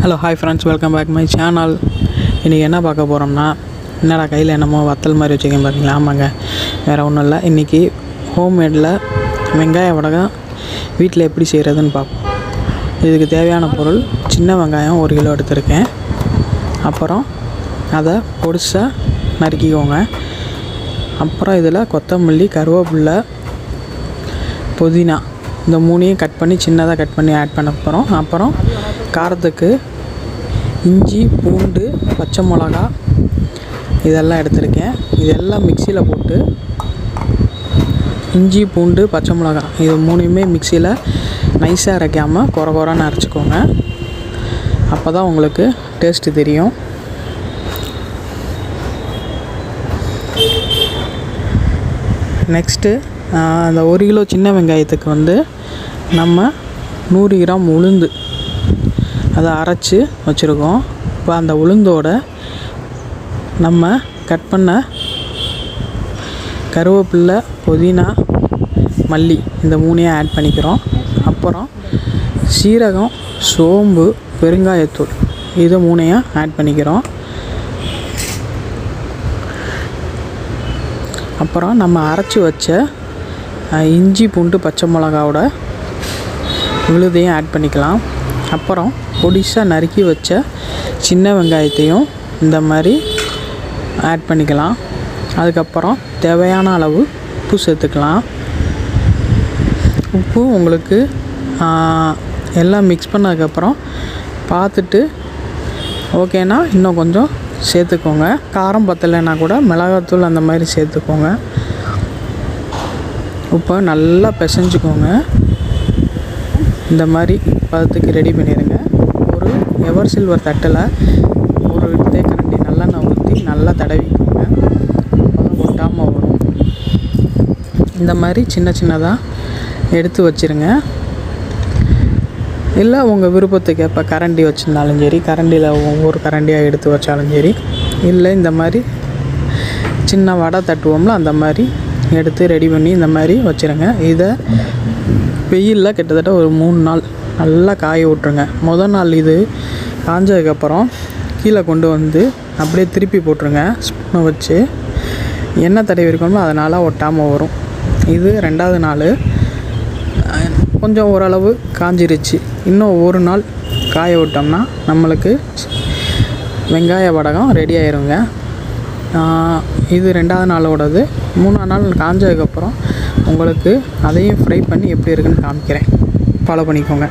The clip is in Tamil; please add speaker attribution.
Speaker 1: Hello hi friends, welcome back my channel. இன்றைக்கி என்ன பார்க்க போகிறோம்னா, என்னடா கையில் என்னமோ வத்தல் மாதிரி வச்சுக்கேன் பார்த்தீங்களா? ஆமாங்க, வேறு ஒன்றும் இல்லை. இன்றைக்கி ஹோம்மேடில் வெங்காய வடகம் வீட்டில் எப்படி செய்கிறதுன்னு பார்ப்போம். இதுக்கு தேவையான பொருள் சின்ன வெங்காயம் 1 கிலோ எடுத்திருக்கேன். அப்புறம் அதை பொடிசாக நறுக்கிக்கோங்க. அப்புறம் இதில் கொத்தமல்லி, கருவேப்பிலை, புதினா இந்த 3ஐயும் கட் பண்ணி சின்னதாக கட் பண்ணி ஆட் பண்ண போகிறோம். அப்புறம் காரத்துக்கு இஞ்சி, பூண்டு, பச்சை மிளகா இதெல்லாம் எடுத்திருக்கேன். இதெல்லாம் மிக்சியில் போட்டு இஞ்சி, பூண்டு, பச்சை மிளகா இது 3ஐயுமே மிக்சியில் நைஸாக அரைக்காமல் குறைன்னு அரைச்சிக்கோங்க. அப்போ தான் உங்களுக்கு டேஸ்ட்டு தெரியும். நெக்ஸ்ட்டு அந்த 1 கிலோ சின்ன வெங்காயத்துக்கு வந்து நம்ம 100 கிராம் உளுந்து அதை அரைச்சி வச்சுருக்கோம். இப்போ அந்த உளுந்தோட நம்ம கட் பண்ண கருவேப்பிலை, புதினா, மல்லி இந்த 3ஐயும் ஆட் பண்ணிக்கிறோம். அப்புறம் சீரகம், சோம்பு, பெருங்காயத்தூள் இது 3ஐயும் ஆட் பண்ணிக்கிறோம். அப்புறம் நம்ம அரைச்சி வச்ச இஞ்சி, பூண்டு, பச்சை மிளகாவோட விழுதையும் ஆட் பண்ணிக்கலாம். அப்புறம் பொடிசாக நறுக்கி வச்ச சின்ன வெங்காயத்தையும் இந்த மாதிரி ஆட் பண்ணிக்கலாம். அதுக்கப்புறம் தேவையான அளவு உப்பு சேர்த்துக்கலாம். உப்பு உங்களுக்கு எல்லாம் மிக்ஸ் பண்ணதுக்கப்புறம் பார்த்துட்டு ஓகேனா இன்னும் கொஞ்சம் சேர்த்துக்கோங்க. காரம் பத்தலைன்னா கூட மிளகாத்தூள் அந்த மாதிரி சேர்த்துக்கோங்க. உப்பை நல்லா பிசைஞ்சுக்கோங்க. இந்த மாதிரி பதத்துக்கு ரெடி பண்ணிடுங்க. ஒரு எவர் சில்வர் தட்டில் ஒரு தேக்கரண்டி நல்லெண்ணெய் ஊற்றி நல்லா தடவிக்கோங்க. ஒட்டாமல் வரும். இந்த மாதிரி சின்ன சின்னதாக எடுத்து வச்சுருங்க. இல்லை உங்கள் விருப்பத்துக்கு எப்போ கரண்டி வச்சுருந்தாலும் சரி, கரண்டியில் ஒவ்வொரு கரண்டியாக எடுத்து வச்சாலும் சரி, இல்லை இந்த மாதிரி சின்ன வடை தட்டுவோம்ல அந்த மாதிரி எடுத்து ரெடி பண்ணி இந்த மாதிரி வச்சுருங்க. இதை வெயிலில் கிட்டத்தட்ட ஒரு 3 நாள் நல்லா காய விட்ருங்க. முதல் நாள் இது காஞ்சதுக்கப்புறம் கீழே கொண்டு வந்து அப்படியே திருப்பி போட்டுருங்க. ஸ்பூனை வச்சு எண்ணெய் தடவி இருக்கணுமோ அதனால் ஒட்டாமல் வரும். இது 2வது நாள் கொஞ்சம் ஓரளவு காஞ்சிருச்சு. இன்னும் 1 நாள் காய விட்டோம்னா நம்மளுக்கு வெங்காய வடகம் ரெடி ஆயிருங்க. இது 2வது நாளோடது. 3ஆம் நாள் காஞ்சதுக்கப்புறம் உங்களுக்கு அதையும் ஃப்ரை பண்ணி எப்படி இருக்குன்னு காமிக்கிறேன். ஃபாலோ பண்ணிக்கோங்க.